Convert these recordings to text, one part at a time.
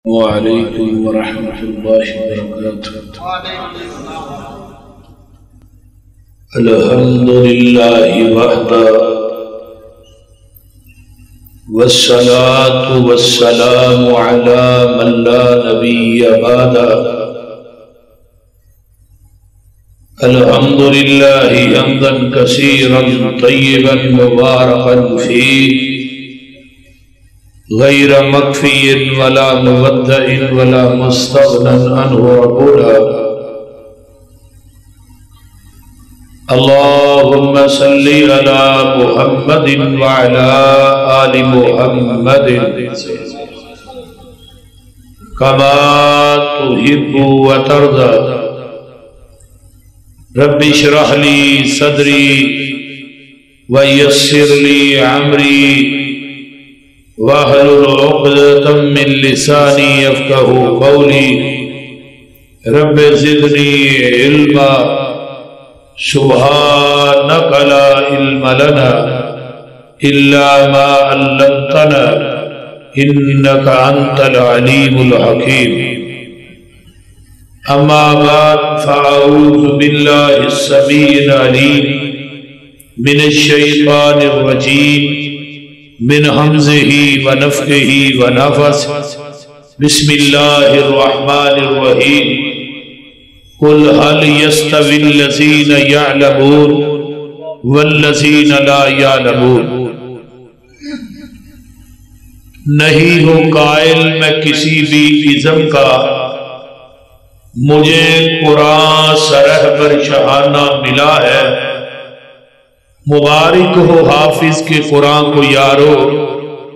وعلیکم ورحمۃ اللہ وبرکاتہ۔ الحمد للہ وحدہ والصلاة والسلام علی من لا نبی بعدہ۔ الحمد للہ حمدا کثیرا طیبا مبارکا فیہ غیر مکفی ولا مودع ولا مستغنى عنه عبودا۔ اللهم صل على محمد وعلى آل محمد كما تحب وترضى۔ رب اشرح لي صدري ويسر لي عمري واحلل عقدة من لساني يفقهوا قولي۔ رب زدني علما سبحانك لا علم لنا إلا ما علمتنا إنك أنت العليم الحكيم۔ أما بعد فأعوذ بالله السميع العليم من الشيطان الرجيم من حمزه ونفخه ونفثه۔ بسم اللہ الرحمن الرحیم۔ قل هل يستوي الذين يعلمون والذين لا يعلمون۔ نہیں ہوں قائل میں کسی بھی ازم کا، مجھے قرآن سرح پر شہانہ ملا ہے۔ مبارک ہو حافظ کے قرآن کو یارو،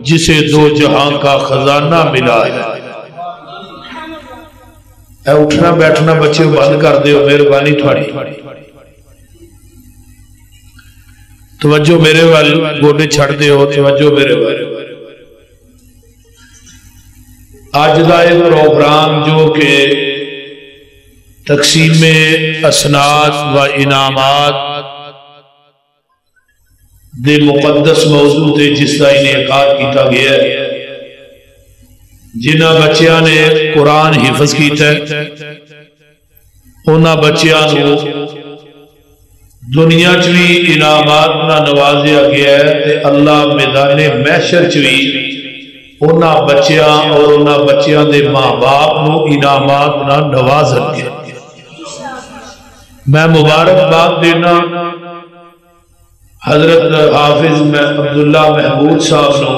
جسے دو جہاں کا خزانہ ملا ہے۔ اے اٹھنا بیٹھنا بچے بند کر دے، مہربانی تھوڑی توجہ میرے وال، گوڑے چھڑ دے ہو توجہ میرے وال۔ آج دا ایک پروگرام جو کہ تقسیم اسناد و انعامات دے مقدس موضوع تے جس کا انعقاد کیتا گیا ہے، جنہاں بچیاں نے قرآن حفظ کیتا ہے انہاں بچیاں نو دنیا چوی انعامات نہ نوازیا گیا ہے، تے اللہ میدان محشر چوی انہاں بچیاں اور انہاں بچیاں دے ماں باپ نو انعامات نہ نوازن گیا۔ میں مبارکباد دینا حضرت حافظ عبداللہ محمود صاحب نو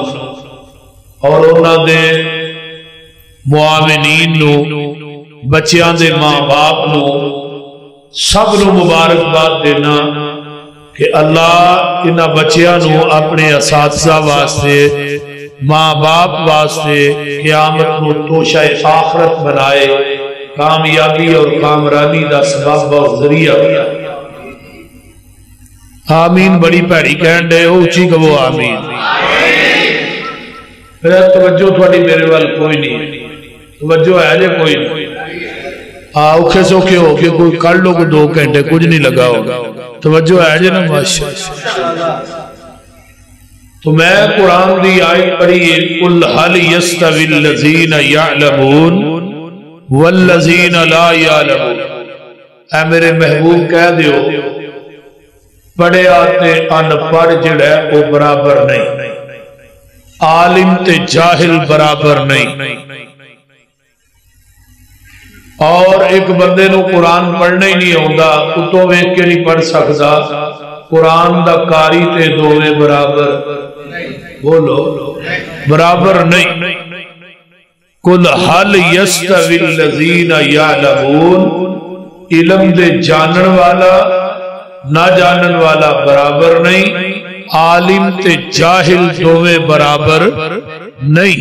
اور انہاں دے معاونین نو، بچیاں دے ماں باپ نو، سب نو مبارکباد دینا کہ اللہ انہاں بچیاں نو اپنے اساتذہ واسطے، ماں باپ واسطے قیامت نو توشہ آخرت بنائے، کامیابی اور کامرانی دا سبب اور ذریعہ بنائے۔ آمین بڑی پیڑی کہن دے ہو، اچھی کہو آمین۔ پھر توجہ تھوڑی میرے وال کوئی نہیں، توجہ ہے جے کوئی نہیں۔ اوکھے سوکھے ہو کہ کوئی کر لو کو 2 گھنٹے کچھ نہیں لگا ہوگا، توجہ ہے جے نا ماشاءاللہ۔ تو میں قرآن دی آیت پڑھی ہے، قل هل يستوي الذين يعلمون والذين لا يعلمون۔ اے میرے محبوب کہہ دیو، پڑھے آتے ان پڑھ جڑے وہ برابر نہیں، عالم تے جاہل برابر نہیں۔ اور ایک بندے نو قرآن پڑھنا ہی نہیں ہوندہ، کتوں ویک کے نہیں پڑھ سکتا، قرآن دا کاری تے دووے برابر بولو برابر نہیں۔ قل هل يستوي الذين يعلمون، علم دے جانن والا نہ جانن والا برابر نہیں، عالم تے جاہل دووے برابر نہیں۔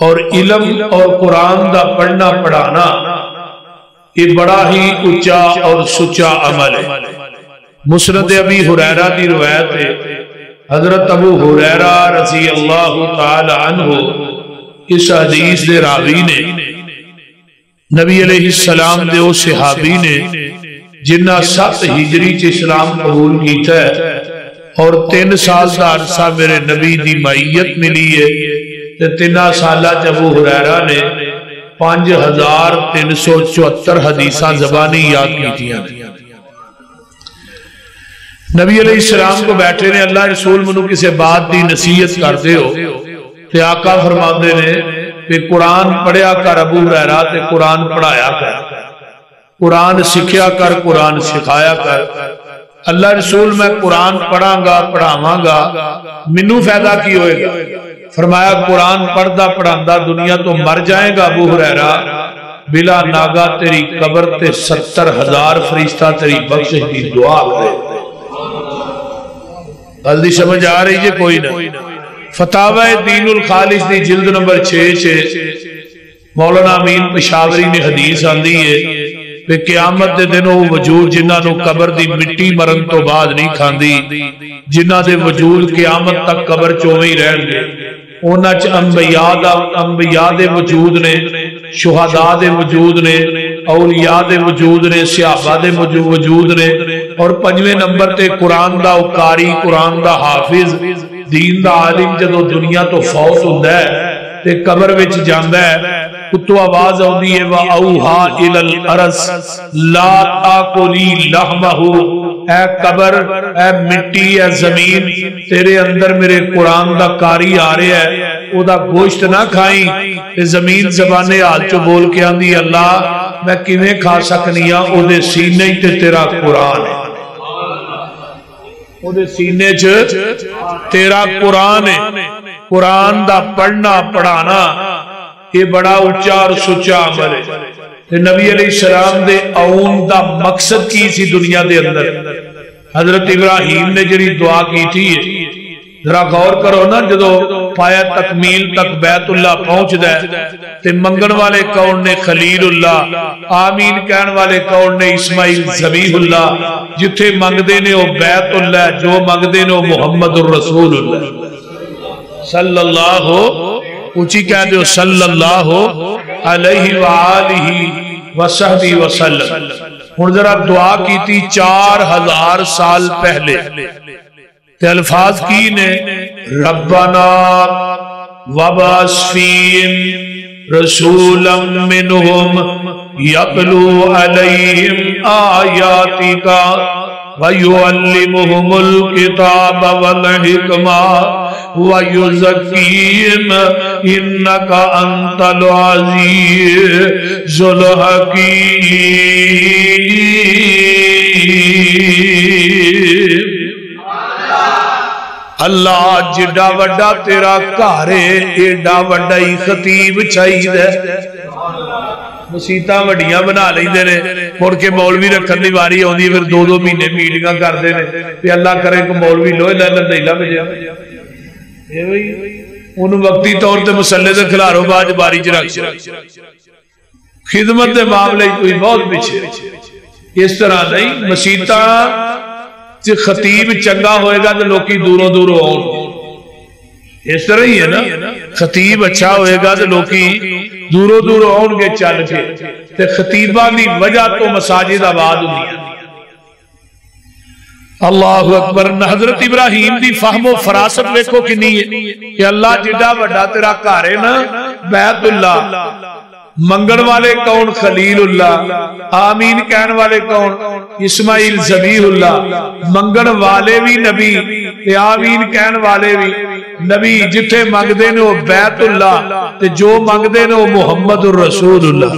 اور علم اور قرآن دا پڑھنا پڑھانا یہ بڑا ہی اچا اور سچا عمل ہے۔ مسند ابی ہریرہ دی روایت ہے، حضرت ابو ہریرہ رضی اللہ تعالی عنہ اس حدیث دے راوی نے، نبی علیہ السلام دے او صحابی نے جنہ 7 ہجری چ اسلام قبول کیتا ہے اور 3 سال دا عرصہ میرے نبی دی معیت ملی ہے، تے 3 سالہ ابو ہریرہ نے 5374 حدیثاں زبانی یاد کی. نبی علیہ السلام کو بیٹھے نے اللہ رسول منو کسے بات دی نصیحت کرتے ہو تے آقا فرماندے نے کہ قرآن پڑھیا کر ابو ہریرہ تے قرآن پڑھایا کر، قرآن سکھیا کر، قرآن سکھایا کر. اللہ رسول میں قرآن پڑھاں گا پڑھاواں گا منو فائدہ کی ہوئے گا؟ فرمایا قرآن پڑھدا پڑھاندا دنیا تو مر جائے گا ابو ہریرہ، بلا ناگا تیری قبر تے 70,000 فرشتہ تیری بخشش کی دعا کرے. غلطی سمجھ آ رہی ہے کوئی نہ؟ فتاوی دین الخالص دی جلد نمبر 6 مولانا امین پشاوری نے حدیث آندی ہے کہ قیامت دے دن وہ وجود جنہاں نو قبر دی مٹی مرن تو بعد نہیں کھاندی، جنہاں دے وجود قیامت تک قبر چویں رہن گے. انہاں چ انبیاء دے وجود نے، شہداء دے وجود نے، اولیاء دے وجود نے، صحابہ دے وجود نے، اور 5ویں نمبر تے قرآن دا قاری، قرآن دا حافظ، دین دا عالم جدو دنیا تو فوت ہوندا ہے تے قبر وچ جاندا ہے، اتو آواز آندی ہے وَأَوْحَا إِلَى الْأَرَضِ لَا تَأْكُلِي لَحْمَهُ، اے قبر، اے مٹی، اے زمین، تیرے اندر میرے قرآن دا قاری آ رہا ہے، او دا گوشت نہ کھائیں. زمین زبانے حال چو بول کے آندی اللہ میں کیویں کھا سکنی ہاں، او دے سینے تے تیرا قرآن ہے، او دے سینے چ تیرا قرآن ہے. قرآن دا پڑھنا پڑھانا یہ بڑا اونچا اور سچا عمل ہے. نبی علیہ السلام دے اون دا مقصد کی سی دنیا دے اندر؟ حضرت ابراہیم نے جڑی دعا کی تھی، ذرا غور کرو نا، جدو پایا تکمیل تک بیت اللہ پہنچ دے تے منگن والے کون نے خلیل اللہ، آمین کہن والے کون نے اسماعیل ذبیح اللہ. جتھے منگ دے نے وہ بیت اللہ، جو منگ دے نے وہ محمد الرسول اللہ صلی اللہ اونچی کہہ دیو صلی اللہ علیہ وآلہ وصحبہ وسلم. ہن ذرا دعا کی تھی 4000 سال پہلے تے الفاظ کی نے ربنا وبعث فیہم رسولا منہم یتلو علیہم آیاتک وَيُعَلِّمُهُمُ الْكِتَابَ وَالْحِكْمَةَ وَيُزَكِّيهِمْ إِنَّكَ أَنْتَ الْعَزِيزُ الْحَكِيمُ. اللہ جڑا وڈا تیرا گھر ہے، ایڈا وڈا ہی خطیب چاہیے. مسیتاں وڈیاں بنا لیندے نے، مڑ کے مولوی رکھن دی واری آندی، پھر 2 مہینے میٹنگاں کردے نے کہ اللہ کرے کہ مولوی لوہے لندیلا بھیجا. انہوں وقتی طور تے مسلے دے کھلارو باج باری چ رکھ خدمت دے معاملے کوئی بہت پیچھے. اس طرح نہیں، مسیتاں چ خطیب چنگا ہوئے گا تو لوکی دوروں دوروں آؤ. اس طرح ہی ہے نا، خطیب اچھا ہوئے گا تو لوکی دوروں دوروں آؤ گے چل کے. تے خطیبہ دی وجہ تو مساجد آباد ہوئی. اللہ اکبر. حضرت ابراہیم دی فہم و فراست دیکھو کنی ہے کہ اللہ جڑا وڈا تیرا گھر ہے نا بیت اللہ، منگن والے کون خلیل اللہ، آمین کہن والے کون اسماعیل ذبیح اللہ. منگن والے بھی نبی تے آمین کہن والے بھی نبی. جتھے منگ دے نے وہ بیت اللہ تے جو منگ دے نے وہ محمد الرسول اللہ.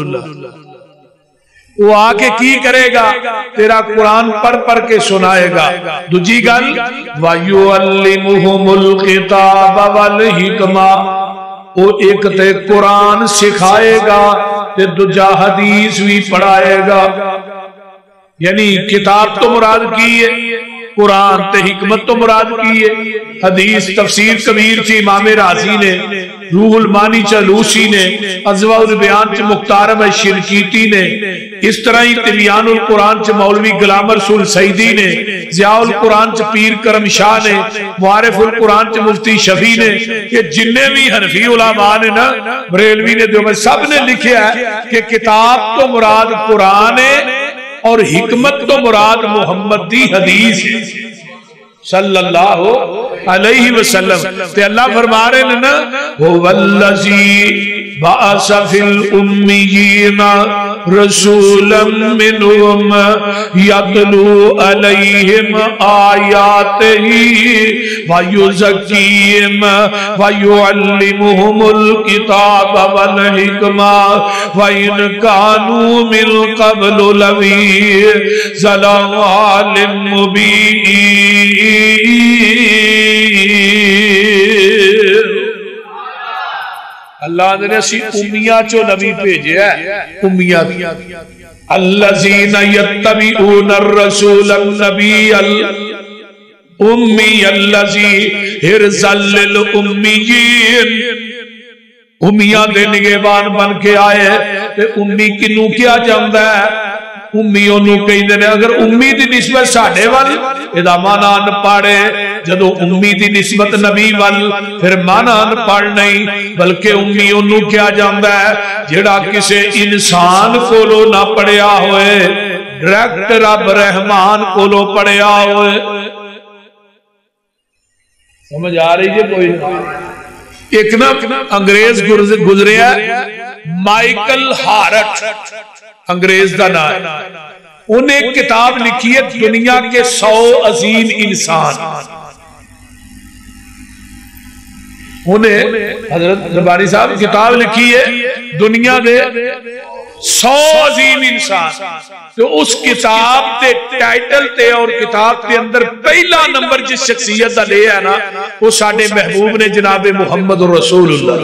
وہ آکے کی کرے گا؟ تیرا قرآن پڑھ پڑھ کے سنائے گا. دوجی گل وَيُعَلِّمُهُمُ الْكِتَابَ وَالْحِكْمَةَ، وہ ایک تے قرآن سکھائے گا تے دوجا حدیث بھی پڑھائے گا. یعنی کتاب تو مراد کی ہے قرآن، تے حکمت تو مراد کی ہے حدیث. تفسیر کبیر چی امام رازی نے، روح المانی چلوسی نے، ازواء البیان چ مختار احمد شنقیطی نے، اس طرح ہی تبیان القرآن چ مولوی غلام رسول سعیدی نے، ضیاء القرآن چ پیر کرم شاہ نے، معارف القرآن چ مفتی شفیع نے. کہ جننے بھی حنفی علماء نے نا، بریلوی نے، دیوبند، سب نے لکھیا ہے کہ کتاب تو مراد قرآن ہے اور حکمت تو مراد محمد دی حدیث ہے صلی اللہ علیہ وسلم تے اللہ فرما رہے ہیں نا وَالَّذِي بَعَثَ فِي الْأُمِّيِّينَ رَسُولًا مِّنْهُمْ يَتْلُو عَلَيْهِمْ آيَاتِهِ وَيُزَكِّيهِمْ وَيُعَلِّمُهُمُ الْكِتَابَ وَالْحِكْمَةَ وَإِنْ كَانُوا مِنْ قَبْلُ لَفِي ضَلَالٍ مُّبِينٍ۔ اللہ نے اسی امیہ چو نبی بھیجے ہے، امیہ الذین یتبعون الرسول النبی الامی الذی حرزا للأمیین، امیہ دے نگہبان بن کے آئے تے امی کنوں کیا جاندہ ہے؟ امی انہوں کہیں دینے اگر امی دی نسبت ساڑھے وال ادا مانا ان پاڑے جدو امی دی نسبت نبی وال پھر مانا ان پاڑ نہیں بلکہ امی انہوں کیا جاندہ ہے جڑا کسے انسان کو لو نہ پڑیا ہوئے ڈائریکٹ رب رحمان کو لو پڑیا ہوئے۔ سمجھ آ رہی ہے کوئی؟ ایک نا انگریز گزرے ہے مائیکل ہارٹ انگریز دا نام، انہیں ایک کتاب لکھی ہے دنیا کے 100 عظیم انسان، انہیں حضرت ربانی صاحب کتاب لکھی ہے دنیا دے 100 عظیم انسان، تو اس کتاب تے ٹائٹل تے اور کتاب تے اندر پہلا نمبر جس شخصیت دا لے ہے نا وہ ساڑھے محبوب نے جناب محمد رسول اللہ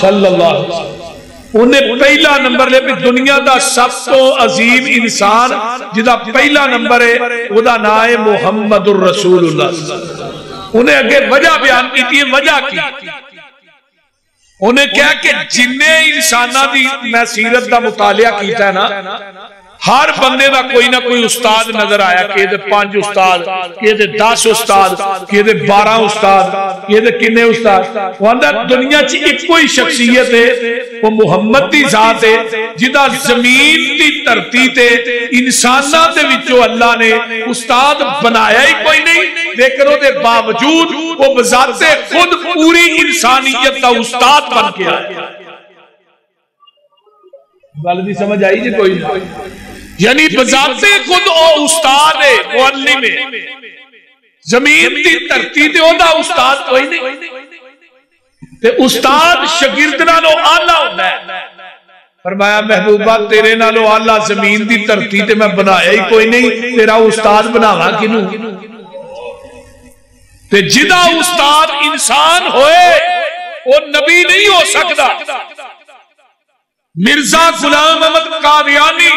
صلی اللہ علیہ وسلم، انہیں پہلا نمبر لے بھی دنیا دا سب تو عظیم انسان جدا پہلا نمبر ہے وہ دا نام ہے محمد الرسول اللہ، انہیں اگر وجہ بیان کی تھی وجہ کی انہیں کیا کہ جنہیں انسانہ دی میں سیرت دا مطالعہ کیتا ہے نا ہر بندے دا کوئی نہ کوئی استاد نظر آیا کہ دے 5 استاد کہ دے 10 استاد کہ دے 12 استاد کہ دے کنے استاد، وہ اندر دنیا چی ایک کوئی شخصیت ہے وہ محمد دی ذات ہے جدہ زمین دی دھرتی تے انسانہ دے وچوں اللہ نے استاد بنایا ہی کوئی نہیں لیکن وہ دے باوجود وہ بذات خود پوری انسانیت دا استاد بن کے آیا۔ غلطی سمجھ آئی جی کوئی نہیں؟ یعنی بذات خود او استاد ہے معلم ہے، زمین دی دھرتی تے او دا استاد کوئی نہیں، تے استاد شاگرد نالو اعلیٰ ہوتا ہے، فرمایا محبوبہ تیرے نالو اعلیٰ زمین دی دھرتی تے میں بنایا ہی کوئی نہیں، تیرا استاد بناوا کنوں؟ تے جدا استاد انسان ہوئے وہ نبی نہیں ہو سکتا۔ مرزا غلام احمد قادیانی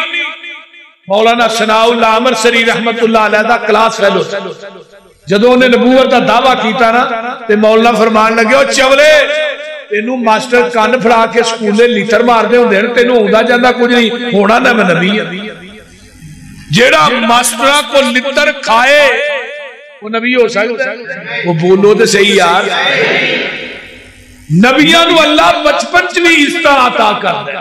مولانا ثناء اللہ عامر سری رحمت اللہ علیہ دا کلاس فیلو جدو انہیں نبوت دا دعویٰ کیتا نا تے مولانا فرمان لگے او چولے تینوں ماسٹر کان پھڑا کے سکولے لیٹر مار دے ہوں دے تینوں ہوندہ جاندہ کچھ نہیں ہونا نہ میں نبی ہے، جیڑا ماسٹرہ کو لیٹر کھائے وہ نبی ہو سکتا ہے؟ وہ بولو دے صحیح یار، نبیان اللہ بچپن چوی عزتہ عطا کر دے،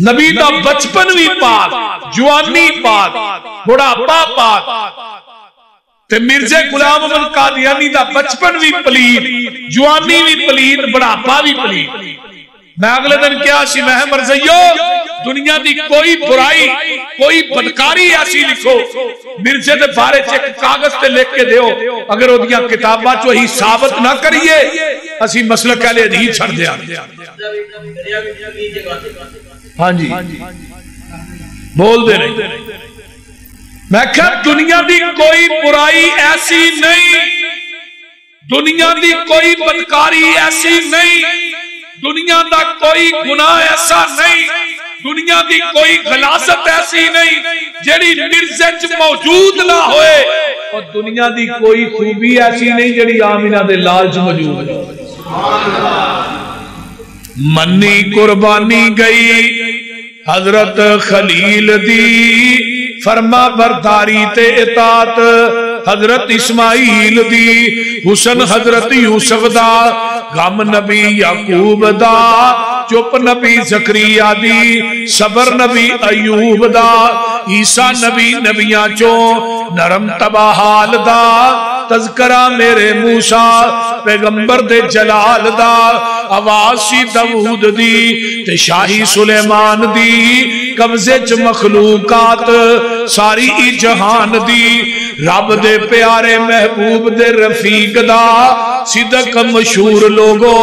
نبی دا بچپن بھی پاک، جوانی پاک، بڑھاپا پاک، تے مرزا غلام احمد قادیانی دا بچپن بھی پلید، جوانی بھی پلید، بڑھاپا بھی پلید۔ میں اگلے دن کیا سی میں مرزیو دنیا دی کوئی برائی کوئی بدکاری ایسی لکھو مرزے دے بارے چیک کاغذ تے لکھ کے دیو، اگر وہ دیا کتابہ چو ہی ثابت نہ کریے اسی مسلک کے لئے نہیں چھڑ دیا۔ ہاں جی بول دے نہیں، میں کہا دنیا دی کوئی برائی ایسی نہیں، دنیا دی کوئی بدکاری ایسی نہیں، دنیا دا کوئی گناہ ایسا نہیں، دنیا دی کوئی غلاظت ایسی نہیں جڑی مرزے چ موجود نہ ہوئے، اور دنیا دی کوئی خوبی ایسی نہیں جڑی آمینہ دے لال چ موجود ہے۔ منی قربانی گئی حضرت خلیل دی فرما برداری تے اطاعت، حضرت اسماعیل دی حسن حضرت یوسف دا غم نبی یعقوب دا چپ نبی زکریا دی، صبر نبی ایوب دا، عیسیٰ نبی نبیاں چوں نرم تبا حال دا، تذکرہ میرے موسیٰ پیغمبر دے جلال دا، آواز سی داؤد دی تے شاہی سلیمان دی، قبضے چ مخلوقات ساری ای جہان دی، رب دے پیارے محبوب دے رفیق دا، صدق مشہور لوگو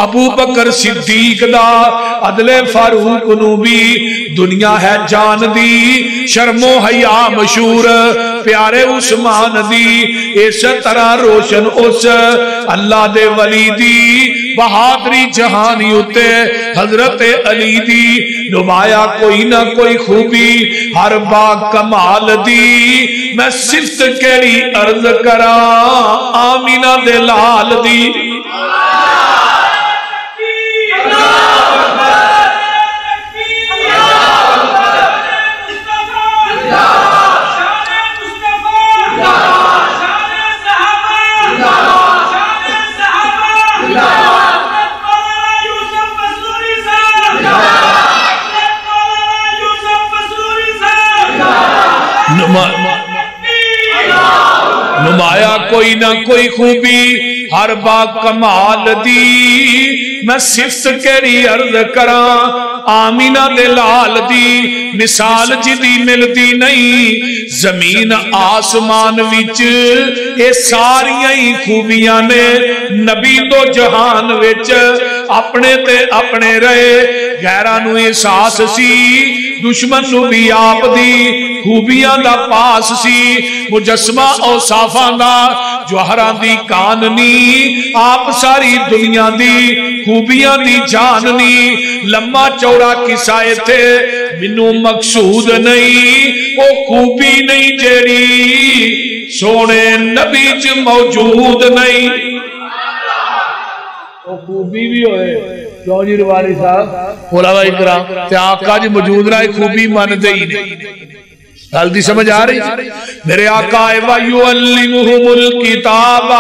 ابو بکر صدیق دا، عدل فاروق نو بھی دنیا ہے جان دی، شرم و حیا مشہور پیارے عثمان دی، اس طرح روشن اس اللہ دے ولی دی، بہادری جہانی اتے حضرت علی دی، نمایا کوئی نہ کوئی خوبی ہر باغ کمال دی، میں صفت کیڑی عرض کراں آمینہ دے لال دی۔ نمایا کوئی نہ کوئی خوبی ہر با کمال دی، میں صفت کیڑی عرض کراں آمینہ دے لال دی، مثال جدی ملتی نہیں زمین آسمان وچ، اے ساریاں ہی خوبیاں نے نبی دو جہان وچ، اپنے تے اپنے رہے غیرانو احساس سی، دشمن نو بھی آپ دی خوبیاں دا پاس سی، مجسمہ اوصافاں دا جوہراں دی کاننی، آپ ساری دنیا دی خوبیاں دی جاننی، لمبا چوڑا قصہ تھے منو مقصود نہیں، وہ خوبی نہیں جیڑی سونے نبی چ موجود نہیں، وہ خوبی بھی ہوئے کیوں جی رواری صاحب علماء اکرام تے آقا جی موجود رہے خوبی ماندے ہی نہیں، غلطی سمجھ آ رہی؟ میرے آقا وَيُعَلِّمُهُمُ الْكِتَابَ،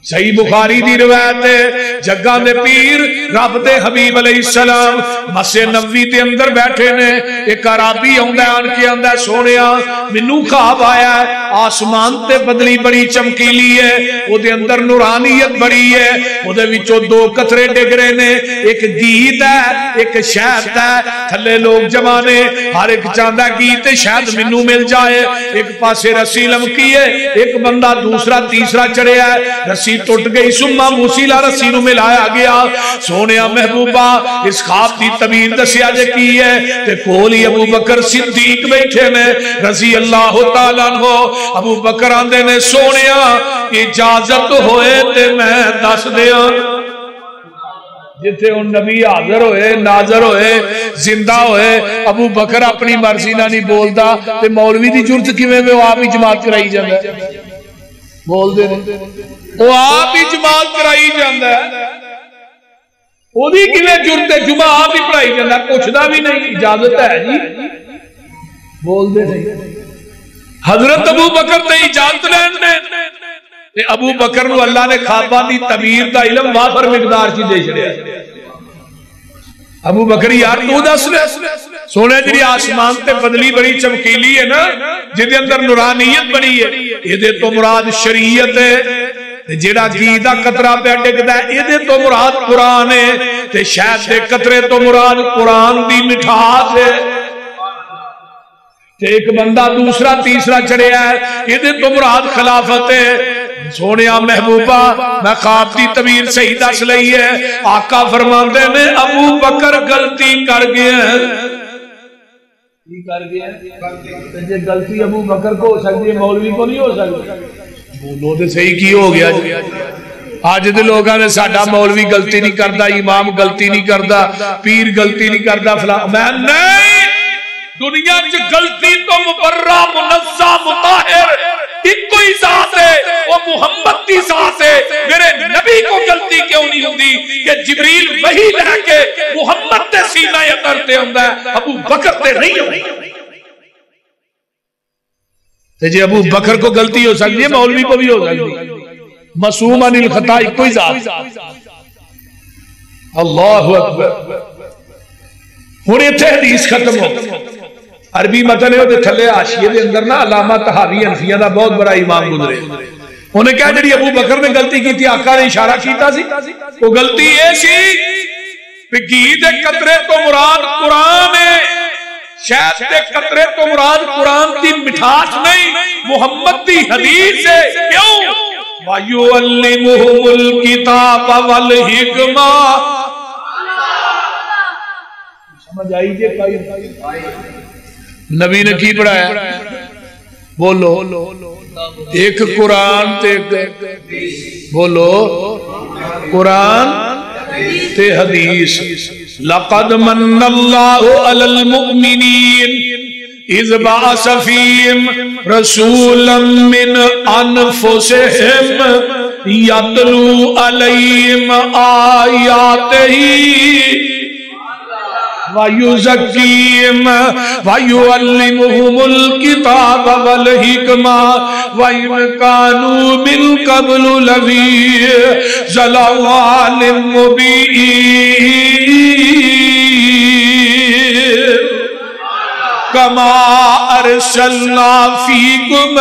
صحیح بخاری دی روایت ہے، جگہ دے پیر رب دے حبیب علیہ السلام مسجد نبوی دے اندر بیٹھے نے، ایک عربی آندا آن کے آندا سونیا مینوں خواب آیا ہے، آسمان تے بدلی بڑی چمکیلی ہے، او دے اندر نورانیت بڑی ہے، او دے وچوں دو قطرے ڈگ رہے نے، ایک گیت ہے ایک شہد ہے، تھلے لوگ جمع نے، ہر ایک چاہندا گیت شہد مینوں مل جائے، ایک پاسے رسی لمکی ہے، ایک بندہ دوسرا تیسرا چڑھیا ہے، رسی ٹوٹ گئی، سما موسیلا رسی نو ملایا گیا، سونیا محبوبہ اس خواب دی تعبیر دسیا جے کی ہے، تے کولی ابو بکر صدیق بیٹھے نے رضی اللہ تعالیٰ عنہ، ابو بکر آندے نے سونیا اجازت ہوئے تے میں دس دیا، جتھے ان نبی حاضر ہوئے ناظر ہوئے زندہ ہوئے، ابو بکر اپنی مرضی نہ نہیں بولدا، تے مولوی دی جرت کیویں میں وہ آپ ہی جماعت کرائی جاندا ہے، بول دے وہ آپ ہی جماعت کرائی جاندا ہے، وہ بھی کیویں جرت جمعہ آپ ہی پڑھائی جاندا، پوچھدا بھی نہیں، اجازت ہے جی، بول دے نہیں، حضرت ابو بکر تے اجازت لین دے، تے ابو بکر نو اللہ نے خواباں دی تعبیر دا علم وافر مقدار چ دے چھڑیا، ابو بکر یار تو دس سونے جی آسمان تے بدلی بڑی چمکیلی ہے نا، جدے اندر نورانیت بڑی ہے، یہ تو مراد شریعت ہے، جیڑا گھی دا قطرہ پہ ڈگدا ہے یہ تو مراد قرآن ہے، تے شہد دے قطرے تو مراد قرآن دی مٹھاس ہے، تے ایک بندہ دوسرا تیسرا چڑھیا ہے یہ تو مراد خلافت ہے۔ سونیا محبوبہ میں خواب دی تعبیر صحیح دس لئی ہے، آقا فرماندے نے ابو بکر غلطی کر گیا ہے، جے غلطی ابو بکر کو ہو سکتی ہے مولوی کو نہیں ہو سکتی، بولو تے صحیح کی ہو گیا جی؟ آج دے لوگاں نے ساڈا مولوی غلطی نہیں کردا، امام غلطی نہیں کردا، پیر غلطی نہیں کردا، فلاں میں نہیں، دنیا چ غلطی تو مبرہ منزہ مطاہر ایک کوئی ذات ہے، وہ محمد کی ذات ہے، میرے نبی کو غلطی کیوں نہیں ہوتی کہ جبریل وحی لے کے محمد تے سینہ اترتے ہوندہ ہے، ابو بکر تے نہیں ہوتی، جی ابو بکر کو غلطی ہو سکتی ہے مولوی کو بھی ہو سکتی ہے، معصوم عن الخطا ایک کوئی ذات، اللہ اکبر. ہن ایتھے حدیث ختم ہو. عربی متن ہے تھلے حاشیے دے اندر نا علامہ طحاوی حنفیہ دا بہت بڑا امام گزرے. انہیں کہا جڑی ابو بکر نے غلطی کی تھی آقا نے اشارہ کیتا سی وہ غلطی یہ سی کہ گھی دے قطرے تو مراد قرآن ہے، شہد دے قطرے تو مراد قرآن دی مٹھاس نہیں محمد دی حدیث ہے. کیوں؟ وَيُعَلِّمُهُمُ الْكِتَابَ وَالْحِکْمَةَ. سمجھ آئی جے کئی نبی نے کی پڑھایا؟ بولو ایک قرآن تے بولو قرآن تے حدیث. لقد من اللہ علی المؤمنین اذ بعث فیہم رسولا من انفسہم یتلو علیہم آیاتہ وَيُزَكِّيهِمْ وَيُعَلِّمُهُمُ الْكِتَابَ وَالْحِکْمَةَ وَإِنْ كَانُوا مِنْ قَبْلُ لَفِي ضَلَالٍ مُبِينٍ. كما ارسلنا فيكم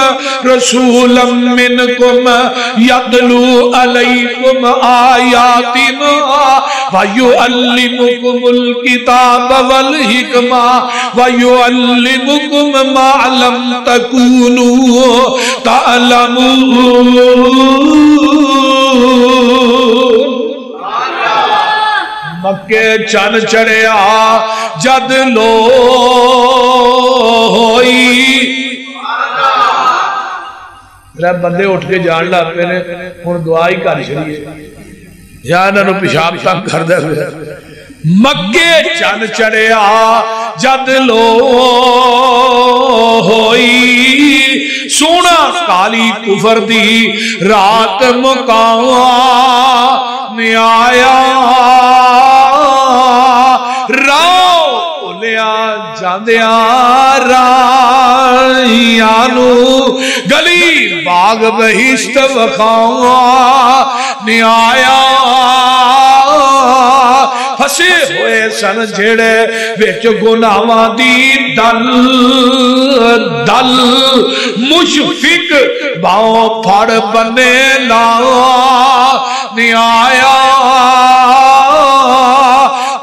رسولا منكم يتلو عليكم آياتنا ويعلمكم الكتاب والحكمة ويعلمكم ما لم تكونوا تعلمون. مکے چن چڑھیا جد لو ہوئی. بندے اٹھ کے جان لا پے نے ہن دعا ہی کر چھڑی یا انہاں نوں پیشاب تنگ کردا پیا. مکے چن چڑھیا جد لو ہوئی سونا کالی کفر دی رات مقام آیا. راؤ لیا جاندیاں رائیانو گلی باغ بہشت وخاں آیا. پھسے ہوئے سن جھڑے وچ گناہاں دی دل دل مشفق باؤں پھڑ بنے لا آیا.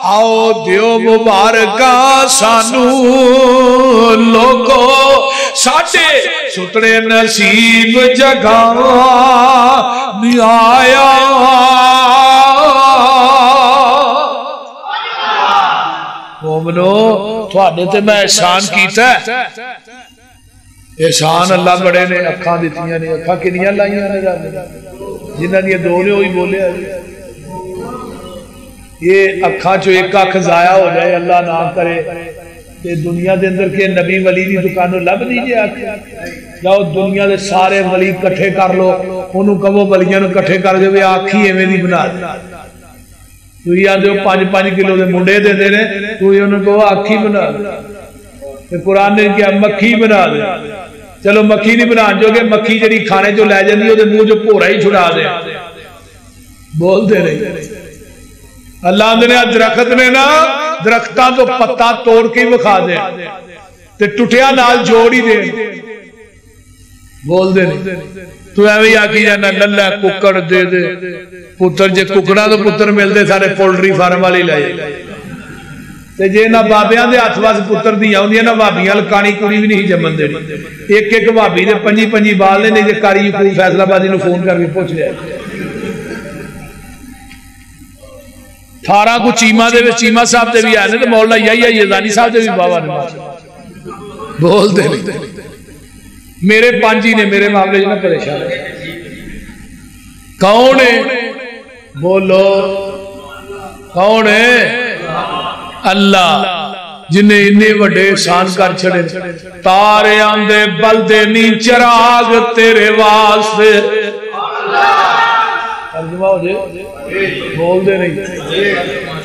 آؤ دیو مبارکہ سانو لوگو ساٹے سترے نصیب جگہ آیا. مومنو تھوڑے تے میں احسان کیتا ہے. احسان اللہ بڑے نے اکھاں دیتیاں نے اکھاں کنیاں لائیاں نے جنہاں دی دو نے ہوئی بولے. یہ اکھاں چو ایک اکھ ضائع ہو جائے اللہ نہ کرے کہ دنیا دے اندر کے نبی ولی دی دکانوں لب دیجئے آکھ جاؤ دنیا دے سارے ولی کٹھے کر لو انہوں کہو ولیاں نو کٹھے کر جو آکھی ایویں دی بنا دے. تو یہ آدھے 5-5 کلو دے منڈے دے دے رہے تو یہ انہوں کہو آکھی بنا دے. قرآن نے کیا مکھی بنا دے. چلو مکھی نہیں بنا جو کہ مکھی جڑی کھانے جو لے جاندی وہ منہ جو پورا ہی چھڑا دے بول دے نہیں. اللہ نے درخت نے نا درختاں تو پتا توڑ کے وکھا دے تے ٹوٹیا نال جوڑ ہی دے بول دے نہیں. تو ایویں آکی جانا للہ ککڑ دے دے پتر جے ککڑا تو پتر ملتے سارے پولٹری فارم والی لائے تے جے نہ بابیاں دے ہاتھ واس پتر دی آوندیاں نہ بھابیاں لکانی کڑی بھی نہیں جمن دے. ایک ایک بھابی دے 5 بال نے نہیں تے کاری کوئی فیصلہ بازی نو فون کر کے پوچھ لیا 18 کو چیمہ دے وچ چیمہ صاحب دے بھی آئے نے تے مولا یحییٰ یزدانی صاحب دے بھی بابا نے بول دے نہیں. میرے 5 ہی نے میرے معاملے میں پریشان ہے. کون ہے بولو کون ہے؟ اللہ جنہیں انہیں وڈے احسان کر چھڑے. تارے آندے بلدے نی چراغ تیرے واسطے ترجمہ ہو جائے بول دے نہیں.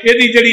ਇਹਦੀ ਜਿਹੜੀ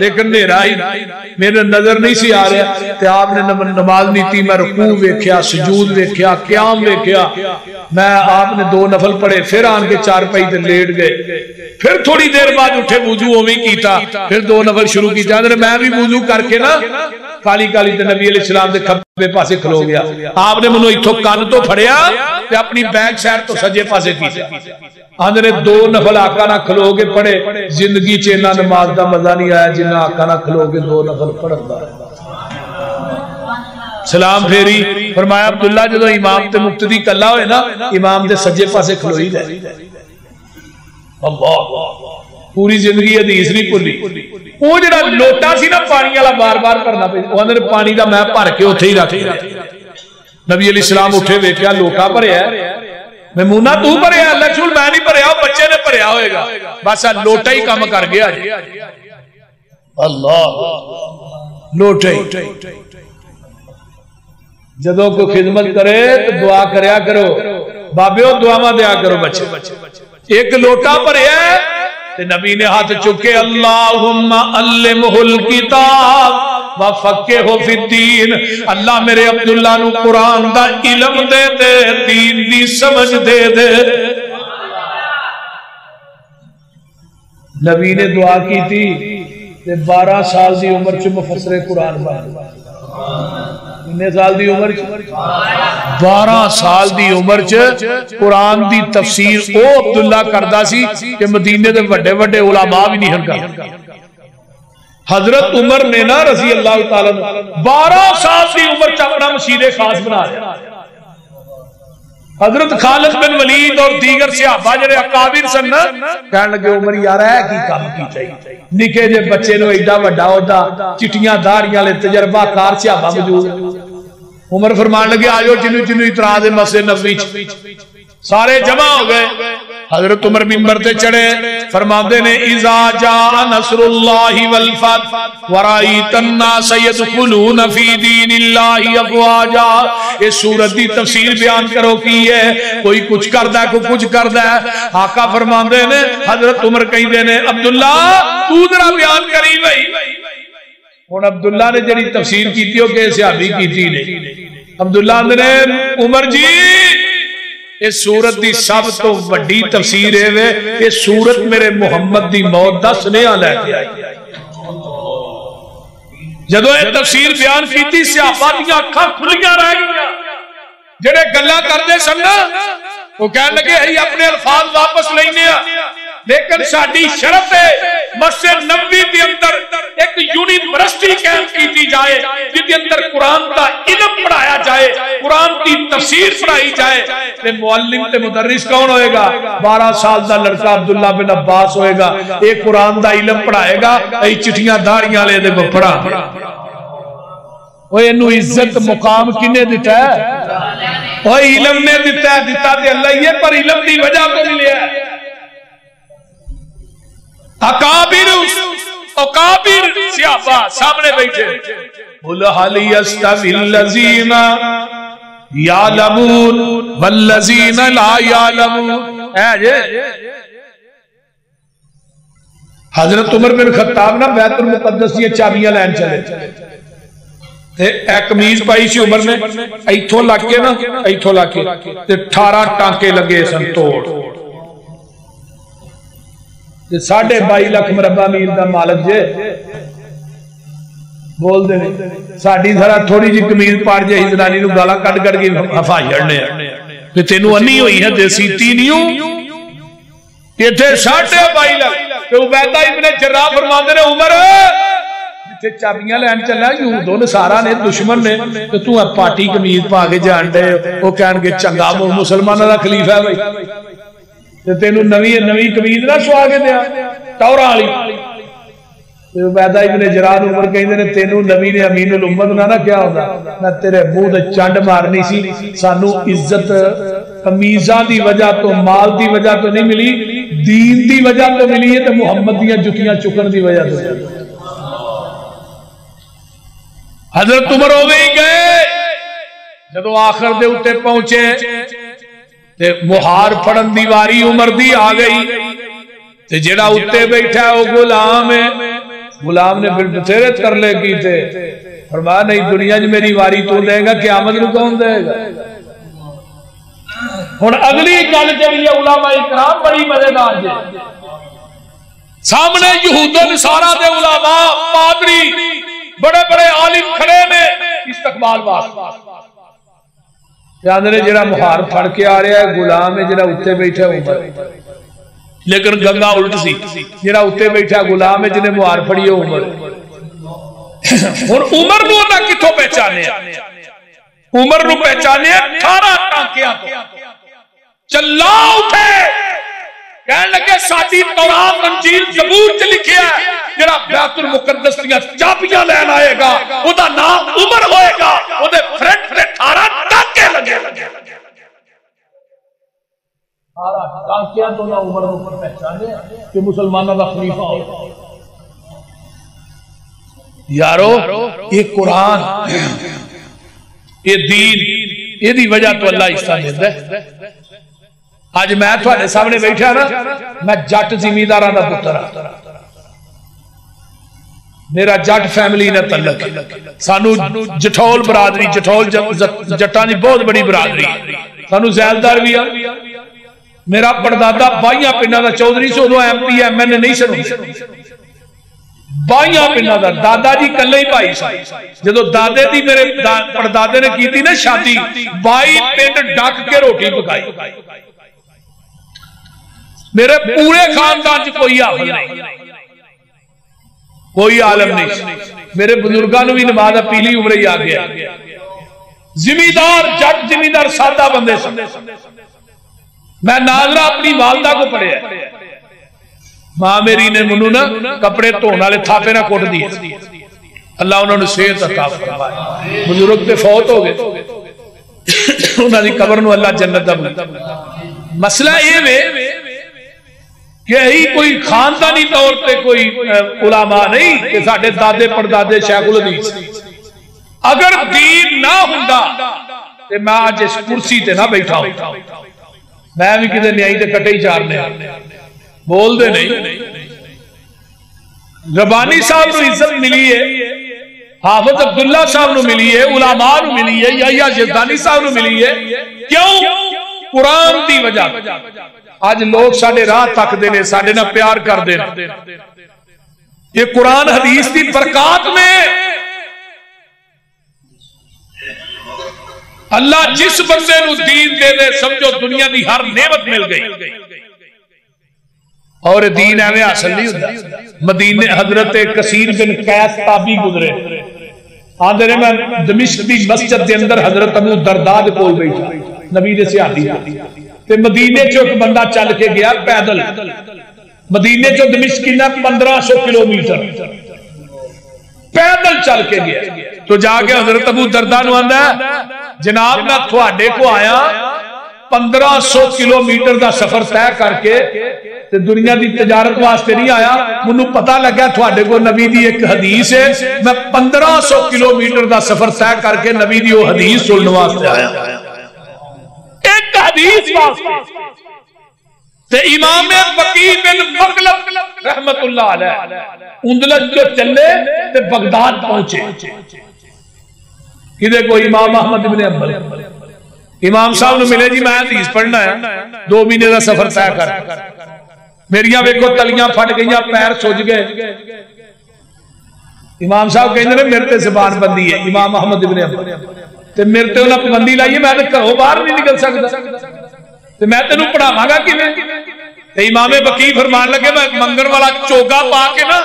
لیکن نیرا ہی میرے نظر نہیں سی آ رہا تے آپ نے نماز نہیں تھی، میں رکوع ویکھیا، سجود ویکھیا، قیام ویکھیا، میں آپ نے 2 نفل پڑھے، پھر آن کے 4 پائی تے لیٹ گئے، پھر تھوڑی دیر بعد اٹھے وضو اوویں کیتا، پھر 2 نفل شروع کیتا، اندر میں بھی وضو کر کے نا کالی کالی تے نبی علیہ السلام دے کھبے پاسے کھلو گیا، آپ نے منو ایتھوں کان تو پھڑیا تے اپنی بیک سائڈ تو سجے پاسے کیتا، اندر 2 نفل آقا نہ کھلو کے پڑھے، زندگی چ انہاں نماز دا مزہ نہیں آیا جنہ آقا نہ کھلو کے 2 نفل پڑھن دا۔ سلام پھیری، فرمایا عبداللہ جدو امام تے مقتدی کلا ہوئے نا امام دے سجے پاسے کھلوئی رہے، اللہ پوری زندگی حدیث نہیں پولی، وہ جڑا لوٹا سی نا پانی والا بار بار کرنا پہ، وہ اندر پانی دا میں بھر کے اتھے ہی رکھ دیا، نبی علیہ السلام اٹھے ویکھیا لوٹا بھریا ہے، میمونہ تو بھریا، اللہ رسول میں نہیں بھریا، بچے نے بھریا ہوئے گا، بس لوٹا ہی کام کر گیا جی، اللہ لوٹا ہی۔ جدو کوئی خدمت کرے تو دعا کریا کرو، بابیو دعا دیا کرو بچے، ایک لوٹا بھریا ہے تے نبی نے ہاتھ چکے اللہم علمہ الکتاب وفقہہ فی الدین، اللہ میرے عبداللہ نو قرآن دا علم دے دے، دین دی سمجھ دے دے۔ نبی نے دعا کی تھی تے 12 سال دی عمر چ مفسر قرآن بن گیا، کتنے سال دی عمر چ 12 سال دی عمر چ قرآن دی تفسیر او عبداللہ کردا سی کہ مدینے دے بڑے بڑے علماء بھی نہیں ہنکا۔ حضرت عمر نے نا رضی اللہ تعالیٰ 12 سال دی عمر چ اپنا مسجد خاص بنا لیا۔ حضرت خالد بن ولید اور دیگر صحابہ جڑے اکابر سن کہنے لگے عمر یار ہے کی کام کی چاہیے، نکے جے بچے نو ایڈا وڈا ہوتا، چٹیاں داڑیاں لے تجربہ کار صحابہ موجود۔ عمر فرمان لگے آجو جنو جنو اعتراض مسجد نبوی سارے جمع ہو گئے، حضرت عمر منبر تے چڑھے، فرماندے نے اذا جاء نصر اللہ والفتح ورائیت الناس يدخلون فی دین اللہ افواجا، اس سورت دی تفسیر بیان کرو کی ہے، کوئی کچھ کردہ ہے کوئی کچھ کردہ ہے۔ آقا فرماندے نے حضرت عمر کہیں دے نے عبداللہ تو ذرا بیان کری بھئی، اور عبداللہ نے جڑی تفسیر کی تھی کہ صحابی کی تھی نے، عبداللہ نے عمر جی اس سورت دی سب تو وڈی تفسیر ہے وے، اس سورت میرے محمد دی موت دا سنیہ لے کے آئی۔ جدو یہ تفسیر بیان کی تھی صحابہ دی آنکھاں کھلیاں رہ گیا، جڑے گلا کردے سننا وہ کہنے لگے ہی اپنے الفاظ واپس لینے ہیں، لیکن ساڈی شرط ہے مسجد نبوی کے اندر ایک یونیورسٹی قائم کی جائے جس کے اندر قرآن کا علم پڑھایا جائے، قرآن کی تفسیر پڑھائی جائے۔ تے معلم تے مدرس کون ہوئے گا؟ 12 سال دا لڑکا عبداللہ بن عباس ہوئے گا، ایک قرآن دا علم پڑھائے گا، ای چٹیاں داڑیاں لے دے کو پڑھا۔ وہ انہوں عزت مقام کنے دیتا ہے؟ وہ علم نے دیتا ہے، دیتا تے اللہ یہ پر علم دی وجہ کو ملے ہے۔ اکابر صحابہ سامنے بیٹھے، قُلْ هَلْ يَسْتَوِي الَّذِينَ يَعْلَمُونَ وَالَّذِينَ لَا يَعْلَمُونَ۔ حضرت عمر بن خطاب نا بیت المقدس یہ چابیاں لین چلے، ایک قمیض پائی سی عمر نے، ایتھوں لگ کے نا ایتھوں لگ کے 18 ٹانکے لگے سن توڑ، 22.5 لاکھ مربع میل دا مالک جے بول دے نہیں، ساڑھی ذرا تھوڑی جی قمیض پاڑ جے ہی زنانی نو گالا کٹ کٹ کے ہفا جڑنے کہ تینوں انی ہوئی ہے دیسی تینیوں یہ تھے 22.5 لاکھ۔ کہ عبیدہ ابن جراح فرماندے نے عمر جتھے چابیاں لین چلا یہودوں نے سارا نے دشمن نے کہ تو پاٹی قمیض پا کے جان دے، وہ کہن کے چنگا مسلمانوں دا خلیفہ ہے بھائی، تینوں نوی قمیض نہ سوا کے دیا ٹورا والی۔ عبیدہ ابن جراح عمر کہندے نے تینوں نبی نے امین الامت نہ کیا ہوگا، میں تیرے منہ تے چنڈ مارنی سی۔ سانو عزت قمیضاں دی وجہ تو مال دی وجہ تو نہیں ملی، دین دی وجہ تو ملی ہے، تے محمد دیاں جتیاں چکن دی وجہ تو۔ حضرت عمر ہو گئی گئے، جدو آخر دے اتے پہنچے تے مہار پڑھن دی واری عمر دی آ گئی، تے جڑا اتے بیٹھا ہے وہ غلام ہے، غلام نے پھر بتھیرے کر لے کی تھے، فرمایا نہیں دنیا جو میری واری تو دے گا، قیامت نو کون دے گا؟ ہن اگلی گل جڑی ہے علماء اکرام بڑی مزیدار جی، سامنے یہود و نصارا دے علماء پادری بڑے بڑے عالم کھڑے نے استقبال واسطے، جڑا مہار پھڑ کے آ رہا ہے غلام ہے، جڑا اتنے بیٹھا عمر، لیکن گنگا الٹ سی، جڑا اتنے بیٹھا غلام ہے جنہیں مہار پھڑی ہے عمر۔ ہن عمر نو نہ کتھوں پہچانے، عمر نو پہچانے 18 ٹانکیاں تو چلا اٹھے، کہنے لگے ساڈی تورات انجیل زبور تے لکھیا ہے جڑا بیت المقدس دیاں چابیاں لین آئے گا او دا نام عمر ہوئے گا، او دے فرنٹ تے 18 ٹانکے لگے، 18 ٹانکیاں تو نہ عمر نو پہچانے کہ مسلمانوں دا خلیفہ ہو۔ یارو یہ قرآن، یہ دین، یہ دی وجہ تو اللہ اس طرح دیتا ہے۔ آج میں تھوڑے سامنے بیٹھا نا، میں جٹ زمینداراں دا پتر ہاں، میرا جٹ فیملی نے تعلق ہے، سانو جٹھول برادری، جٹھول جٹاں دی بہت بڑی برادری، سانو زیادار بھی ہے۔ میرا پردادا بائیاں پنڈاں دا چودھری سے، ادو ایم پی ایم این اے نہیں سنو، بائیاں پنڈاں دا دادا جی کلے ہی بھائی سا، جدو دادے دی میرے پردادے نے کی تھی نا شادی، 22 پنڈ ڈک کے روٹی پکائی۔ میرے پورے خاندان چ کوئی حافظ نہیں، کوئی عالم نہیں، میرے بزرگاں نو بھی نماز پیلی عمر ہی آ گیا، زمیندار جٹ زمیندار سادہ بندے سے۔ میں ناظرہ اپنی والدہ کو پڑھے ہیں، ماں میری نے منو نا کپڑے دھونے والے تھاپے نہ کوٹ دیے، اللہ انہوں نے صحت عطا فرمائے، بزرگ تے فوت ہو گئے، انہوں نے قبر نو اللہ جنت دا بنا۔ مسئلہ یہ ہے کہ ہی کوئی خاندانی طور پہ کوئی علماء نہیں کہ ساڑھے دادے پردادے شیخ الحدیث، اگر دین نہ ہوندا تے میں آج اس کرسی تے نہ بیٹھا ہوں، میں بھی کدھر نیائی تے کٹے ہی چارنے بول دے نہیں۔ ربانی صاحب نو عزت ملی ہے، حافظ عبداللہ صاحب نو ملی ہے، علماء نو ملی ہے، یا یزدانی صاحب نو ملی ہے، کیوں؟ قرآن دی وجہ۔ آج لوگ ساڑھے راہ تک دینے، ساڑھے نہ پیار کر دینا، یہ قرآن حدیث دی برکات میں اللہ جس بندے نو دین دے دے سمجھو دنیا دی ہر نعمت مل گئی۔ اور دین ایویں حاصل نہیں ہوتا۔ مدینے حضرت کثیر بن قیس تابعی گزرے، آندے نے میں دمشق دی مسجد دے اندر حضرت ابو درداء دے کول بیٹھا، نبی دے صحابی تے مدینے چوں ایک بندہ چل کے گیا پیدل، مدینے چوں دمشق کنا 1500 کلومیٹر پیدل چل کے گیا، تو جا کے حضرت ابو درداء نو آندا ہے جناب میں تھوڑے کو آیا 1500 کلومیٹر دا سفر طے کر کے تے دنیا دی تجارت واسطے نہیں آیا، منو پتہ لگا تھوڑے کو نبی دی ایک حدیث ہے، میں 1500 کلومیٹر دا سفر طے کر کے نبی دی وہ حدیث سننے واسطے آیا، ایک حدیث واسطے۔ تے امام وقی بن مغلب رحمت اللہ علیہ اندلس جو چلے تے بغداد پہنچے، کدے کو امام احمد بن حنبل، امام صاحب نے ملے جی میں حدیث پڑھنا ہے، 2 مہینے کا سفر طے کر، میریاں ویکھو تلیاں پھٹ گئیاں، پیر سج گئے، امام صاحب کہندے نے میرے تے زبان بندی ہے، امام احمد بن حنبل تے میرے تے انہاں پابندی لائیے، میں تے گھروں باہر نہیں نکل سکدا، تے میں تینوں پڑھاواں گا کیویں؟ تے امام وقی فرمان لگے میں منگن والا چوگا پا کے نا،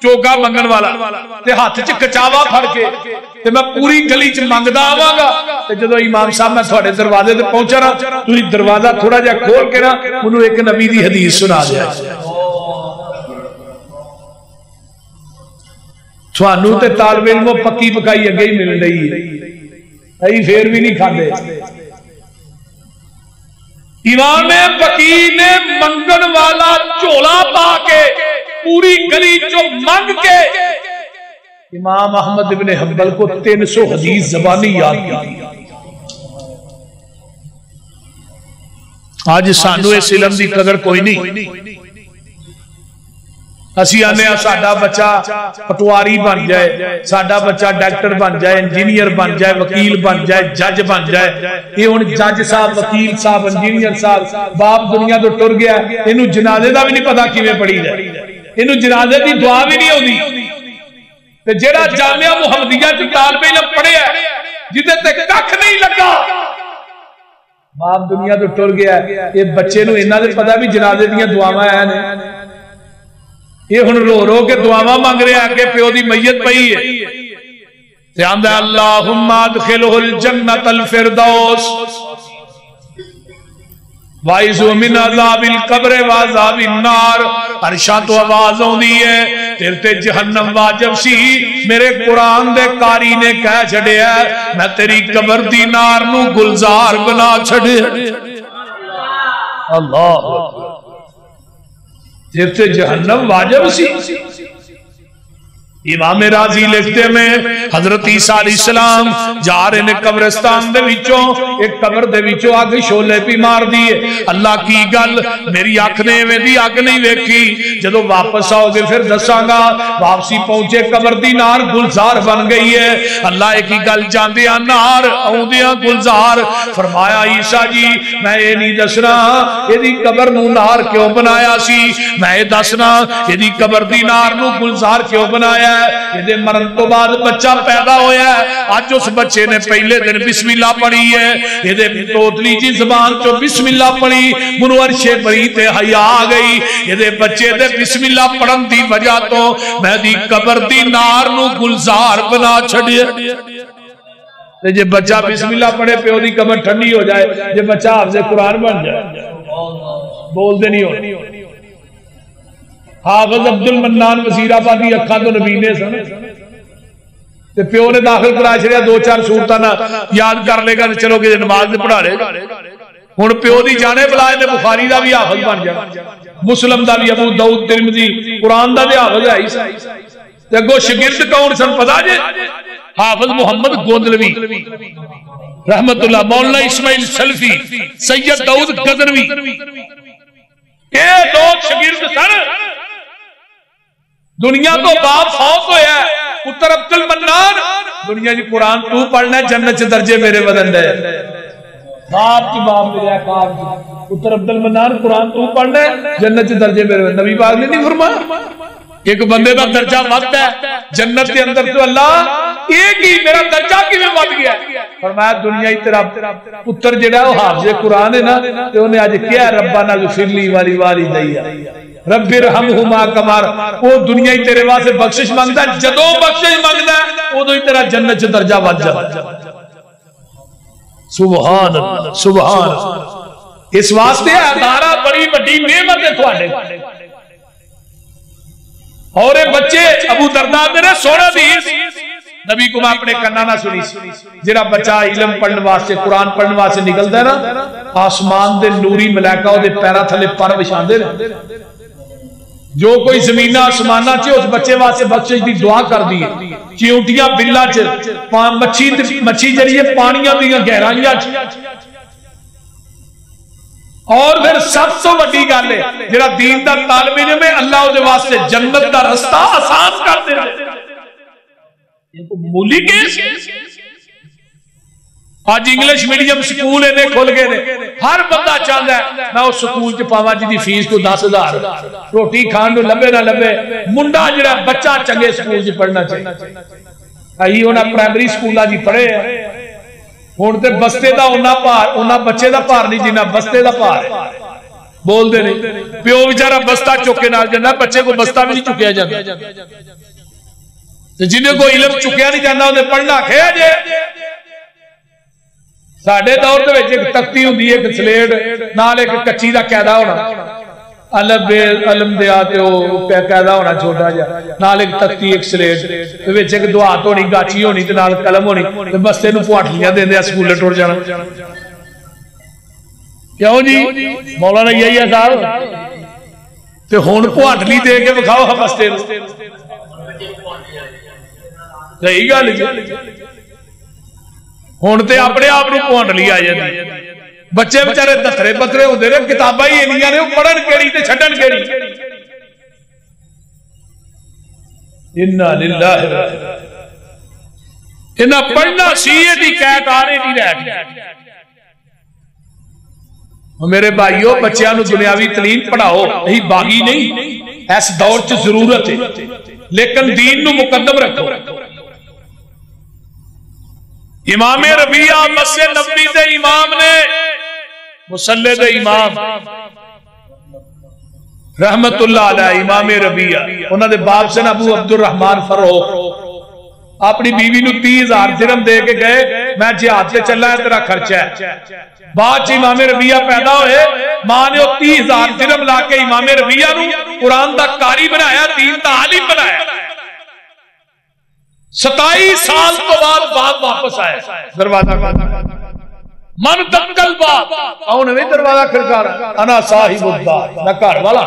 چوگا منگن والا تے ہاتھ چ کچاوا پھڑ کے تے میں پوری گلی چ منگدا آواں گا، تے جدوں امام صاحب میں تھوڑے دروازے تے پہنچا نا، تسی دروازہ تھوڑا جہا کھول کے نا انہوں ایک نبی دی حدیث سنا دیا، تھانوں تے طالب علموں پکی پکائی اگے ہی مل رہی ہے، ائی پھر بھی نہیں کھاندے۔ امام وقی نے منگن والا چولا پا کے پوری گلی چو منگ کے امام احمد بن حنبل کو 300 حدیث زبانی یاد کی۔ آج سانو اس علم دی قدر کوئی نہیں، اسی آنے ساڈا بچہ پٹواری بن جائے، ساڈا بچہ ڈاکٹر بن جائے، انجینئر بن جائے، وکیل بن جائے، جج بن جائے۔ یہ ہن جج صاحب، وکیل صاحب، انجینئر صاحب باپ دنیا تو ٹر گیا، اینو جنازے دا بھی نہیں پتا کیویں پڑھی جائے، اینو جنازے دی دعا بھی نہیں ہوندی۔ تے جیڑا جامعہ محمدیہ چ طالب علم پڑھیا جدے تے ککھ نہیں لگا، باپ دنیا تو ٹر گیا، یہ بچے نو انہاں دے پتہ بھی جنازے دیاں دعاواں ہیں، یہ ہن رو رو کے دعاواں مانگ رہے ہیں کہ پیو دی میت پئی ہے، تے آندا اللہم ادخلہ الجنۃ الفردوس وَعِذُ مِنْ عَذَابِ الْقَبْرِ وَعَذَابِ النَّارِ۔ عرشاں تو آواز ہوندی ہے تیرے تے جہنم واجب سی، میرے قرآن دے قاری نے کہہ چھڑیا میں تیری قبر دی نار نو گلزار بنا چھڑے۔ اللہ تیرے تے جہنم واجب سی۔ امام راضی لکھتے میں حضرت عیسیٰ علیہ السلام جا رہے نے قبرستان دے وچوں، ایک قبر دے وچوں آگ شولے پی مار دیئے، اللہ کی گل میری آنکھنے میں دی آگ نہیں ویکھی، جدو واپس آؤ گے پھر دساں گا۔ واپسی پہنچے قبر دی نار گلزار بن گئی ہے، اللہ ایک ہی گل جاندیاں نار آؤندیاں گلزار۔ فرمایا عیسیٰ جی میں یہ نہیں دسنا یہ دی قبر نو نار کیوں بنایا سی، میں یہ دسنا یہ دی قبر دی نار نو گلزار کیوں بنایا۔ یہ مرن تو بعد بچہ پیدا ہویا ہے، آج اس بچے نے پہلے دن بسم اللہ پڑھی ہے، یہ توتلی جی زبان چو بسم اللہ پڑھی، منو عرش بری تے حیا آ گئی، یہ بچے دے بسم اللہ پڑھن دی وجہ تو میں دی قبر دی نار نو گلزار بنا چھڑے۔ جے بچہ بسم اللہ پڑھے پیو دی قبر ٹھنڈی ہو جائے، جے بچہ حافظ قرآن بن جائے، بول دے نہیں ہو۔ حافظ عبد المنان وزیر آبادی اکھاں تو نبی نے سن تے پیو نے داخل کرا چھڑیا، دو چار صورتاں نہ یاد کر لے گا چلو کہ نماز دے پڑھا لے گا، ہن پیو دی جانے بلائے نے بخاری دا بھی حافظ بن جائے، مسلم دا بھی، ابو داؤد، ترمذی، قرآن دا بھی حافظ ہے۔ تے اگوں شاگرد کون سن پتہ جے؟ حافظ محمد گوندلوی رحمت اللہ، مولانا اسماعیل سلفی، سید داؤد غزنوی، یہ لوگ شاگرد سن۔ دنیا تو باپ فوت ہویا ہے، پتر عبد المنان دنیا جی قرآن تو پڑھنا ہے جنت سے درجے میرے بدن دے، باپ کی باپ میرے اقاب کی پتر عبد المنان قرآن تو پڑھنا ہے جنت سے درجے میرے بدن۔ نبی پاک نے نہیں فرمایا ایک بندے دا درجہ وقت ہے جنت کے اندر تو اللہ ایک ہی میرا درجہ کی میں بات گیا، فرمایا دنیا ہی تیرا پتر جڑا ہے وہ حافظ قرآن ہے نا، تو انہیں آج کیا ربنا غفر لی والی والدیا رب ارحمہما کما، وہ دنیا ہی تیرے واسطے بخشش مانگتا ہے، جدو بخشش مانگتا ہے وہ تو ہی تیرا جنت سے درجہ بات جا۔ سبحان اللہ سبحان اللہ، اس واسطے ادارہ بڑی بڑی نعمت ہے تھوڑے۔ اور بچے ابو درداء میرے سونا دیس نبی کو میں اپنے کنہ نہ سنی، جڑا بچہ علم پڑھنے واسطے قرآن پڑھنے واسطے نکلتا ہے نا، آسمان دے نوری ملائکہ او دے پیرا تھلے پر بچھاندے نے، جو کوئی زمینہ آسمانہ چے اس بچے واسطے بخشش دی دعا کر دی، چیونٹیاں بلا چے مچھی جڑی ہے پانیاں دیاں گہرائیاں چے۔ اور پھر سب تو بڑی گل ہے جڑا دین دا طالب علم ہے اللہ دے واسطے جنت دا رستہ آسان کر دے، یہ تو مولی کیس۔ آج انگلش میڈیم سکول انہیں کھول گئے نے، ہر بندہ چاہتا ہے میں اس سکول چ پاواں جی دی فیس کو 10,000 روٹی کھان نو لبے نہ لبے، منڈا جڑا بچہ چنگے سکول چ پڑھنا چاہیے۔ ائی انہاں پرائمری سکولاں جی پڑھے ہیں، ہن تے بستے دا انہاں بچے دا بھار نہیں جنہ بستے دا بھار ہے، بول دے نہیں، پیو بیچارہ بستہ چک کے نال جاندا، بچے کو بستہ بھی نہیں چکیا جاندا، جنہیں کو علم چکیا نہیں جاندا انہیں پڑھنا کھیا جے۔ ساڑھے دور دے وچ ایک تختی ہوندی ہے، ایک سلیٹ نال ایک کچی دا قاعدہ ہونا، علم بے علم دے آتے ہو قاعدہ ہونا چھوٹا جا، نال ایک تختی ایک سلیٹ وچ ایک دعات ہونی، گاچی ہونی تے نال قلم ہونی، تے بستے نو پواٹلیاں دیندے سکول ٹر جانا۔ کیوں جی مولانا یہی ہے صاحب، تے ہن پواٹلی دے کے بکھاؤ بستے نو، صحیح گل جی۔ ہن تے اپنے آپ نو پواٹلی آ جاندی، بچے بیچارے دترے بترے ہوندے نے، کتاباں ہی انیاں نے، پڑھن کیڑی تے چھڈن کیڑی۔ انا للہ انہاں پڑھنا سیئے دی قید آنے نہیں رہ گیا. میرے بھائیو بچیاں نو دنیاوی تعلیم پڑھاؤ یہی باغی نہیں اس دور چ ضرورت ہے لیکن دین نو مقدم رکھو. امام ربیعہ مسجد نبوی دے امام نے مصلی دے امام رحمت اللہ علیہ امام ربیعہ انہوں نے باپ سے ابو عبد الرحمن فروخ اپنی بیوی نو 30,000 درہم دے کے گئے میں جہاد سے چلا ہے تیرا خرچہ ہے. بعد امام ربیعہ پیدا ہوئے ماں نے 30,000 درہم لا کے امام ربیعہ نو قرآن دا قاری بنایا دین دا عالم بنایا. 27 سال تو بعد واپس آئے دروازہ من دکل باب آؤں نے دروازہ کھڑکا رہا انا صاحب الدار میں گھر والا.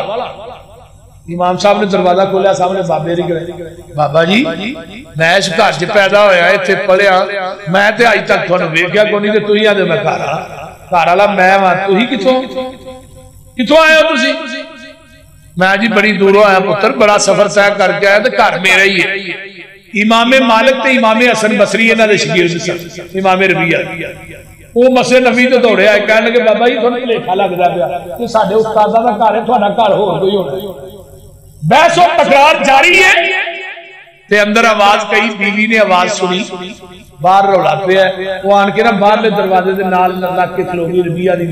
امام صاحب نے دروازہ کھولیا سامنے بابے ری گئے بابا جی میں اس گھر چ پیدا ہویا ایتھے پڑھیا میں تے اج تک تھانوں ویکھیا کوئی نہیں تے تسی آندے میں گھر والا میں وا تسی کتھوں آئے ہو تسی میں جی بڑی دوروں آیا پتر بڑا سفر طے کر کے آیا تے گھر میرا ہی ہے. امام مالک تے امام حسن بصری انہاں دے شاگرد سن امام ربیعہ وہ مسجد نبوی تے دوڑے آئے کہنے لگے بابا جی تھانوں بھلیکھا لگدا پیا کہ ساڈے استاداں دا گھر ہے تہاڈا گھر ہور کوئی ہونا. بحث و تکرار جاری ہے تے اندر آواز کئی بیوی نے آواز سنی باہر رولا پیا وہ آن کے نا باہر لے دروازے دے نال لگ کے کھلوگی ربیعہ دی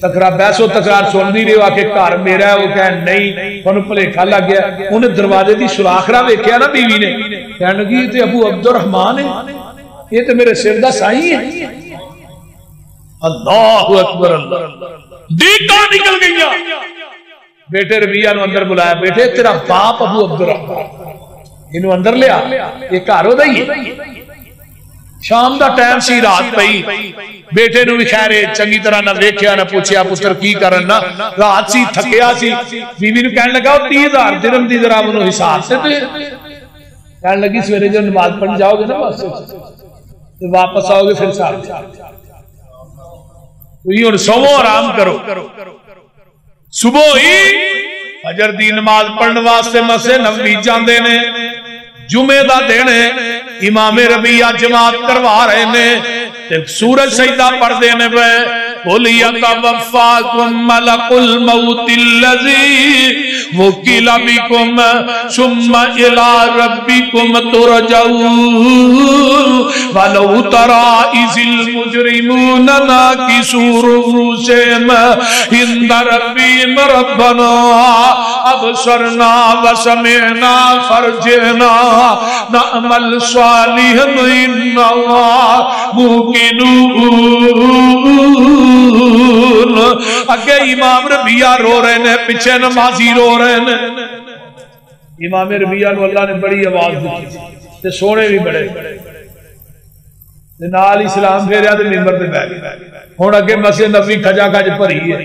تکرار بحث و تکرار سن دی رہے ہو کہ گھر میرا ہے وہ کہہ نہیں انہوں بھلیکھا لگ گیا انہیں دروازے دی سوراخ ویکھیا نا بیوی نے کہنے لگی یہ تے ابو عبد الرحمن ہے یہ تے میرے سر دا سائیں ہے. اللہ اکبر اللہ دیکھا نکل گئیاں بیٹے ربیعہ نو اندر بلایا بیٹے تیرا باپ ابو عبد الرحمن انہوں اندر لیا یہ گھر ہو دئی شام دا ٹائم سی رات پئی بیٹے نو بھی خیر چنگی طرح نہ ویکھیا نہ پوچھیا پتر کی کرنا رات سی تھکیا سی بیوی نو کہنے لگا 30,000 درہم دی ذرا منو حساب سے کہنے لگی سویرے جو نماز پڑھ جاؤ گے نا واپس آؤ گے پھر ساتھ تو سوو آرام کرو. صبح ہی فجر دی نماز پڑھنے واسطے مسجد نبوی جاندے نے جمعے دا دن امام ربیعہ جماعت کروا رہے نے سورج سجدہ پڑھ دینے پہ قُلْ يَتَوَفَّاكُمْ مَلَكُ الْمَوْتِ الَّذِي وُكِّلَ بِكُمْ ثُمَّ إِلَىٰ رَبِّكُمْ تُرْجَعُونَ وَلَوْ تَرَىٰ إِذِ الْمُجْرِمُونَ نَاكِسُو رُءُوسِهِمْ عِندَ رَبِّهِمْ رَبَّنَا أَبْصَرْنَا وَسَمِعْنَا فَارْجِعْنَا نَعْمَلْ صَالِحًا إِنَّا موقنون. اگے امام ربیعہ رو رہے ہیں پیچھے نمازی رو رہے ہیں. امام ربیعہ کو اللہ نے بڑی آواز دی تے سونے بھی بڑے نال اسلام پھیریا تے منبر تے بیٹھ گئے. ہن اگے مسجد نبوی کھجا کھج بھری ہے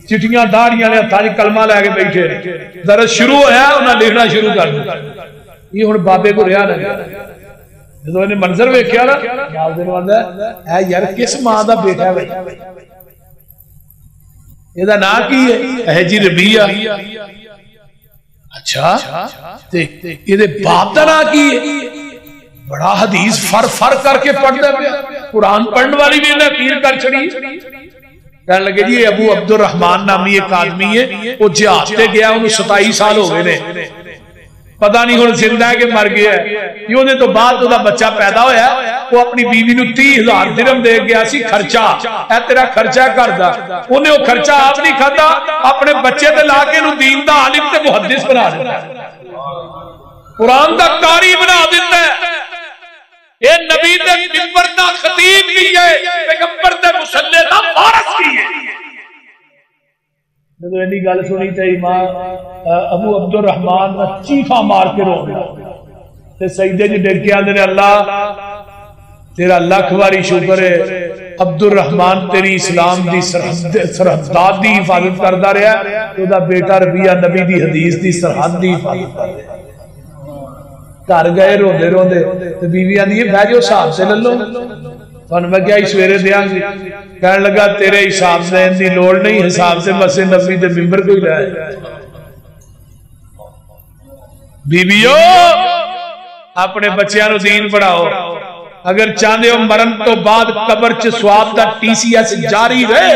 چٹیاں داڑیاں نے ہتھاں وچ کلمہ لے کے بیٹھے درس شروع ہویا انہاں لکھنا شروع کر دتا. یہ ہن بابے کو رہا نہ جدو انہیں منظر ویکھیا نا نال دے نوں آندا ہے یار کس ماں دا بیٹا ہے بھائی یہ دا نام کی ہے جی ربیعہ. اچھا تے یہ دے باپ دا نام کی ہے بڑا حدیث فر کر کے پڑھدا پیا قرآن پڑھن والی بھی انہیں پیر کر چھڑی. کہنے لگے جی ابو عبد الرحمن نامی ایک آدمی ہے وہ جہاد تے گیا انہوں 27 سال ہو گئے نے پتہ نہیں ہن زندہ ہے کہ مر گیا ہے. یہ انہیں تو بعد وہ بچہ پیدا ہویا وہ اپنی بیوی نو 30,000 درہم دے گیا سی خرچہ اے تیرا خرچہ کردا انہیں وہ خرچہ آپ نہیں کھاتا اپنے بچے تے لا کے انہوں دین دا عالم تے محدث بنا دیتا ہے قرآن دا قاری بنا دیتا ہے. اے نبی دے منبر دا خطیب بھی ہے پیغمبر دے مصلی دا وارث بھی ہے. جدو اینی گل سنی تے امام ابو عبد الرحمن چیخا مار کے رو گیا تے سجدے جو ڈگ کے آندے اللہ تیرا لاکھ واری شکر ہے عبد الرحمن تیری اسلام دی سرحدات دی حفاظت کردا رہا تو دا بیٹا ربیعہ نبی دی حدیث دی سرحد دی حفاظت کر رہا. گھر گئے روندے روندے تے بیوی آندی ہے بھائی جو حساب سے لے لو تھانوں میں کیا سویرے دیاں گی. کہنے لگا تیرے حساب سے اندی لوڑ نہیں حساب سے مسجد نبوی دے ممبر کو ہی لائے بیویو اپنے بچیاں نو دین پڑھاؤ، اگر چاہتے ہو مرن تو بعد قبر چ سواب دا TCS جاری رہے،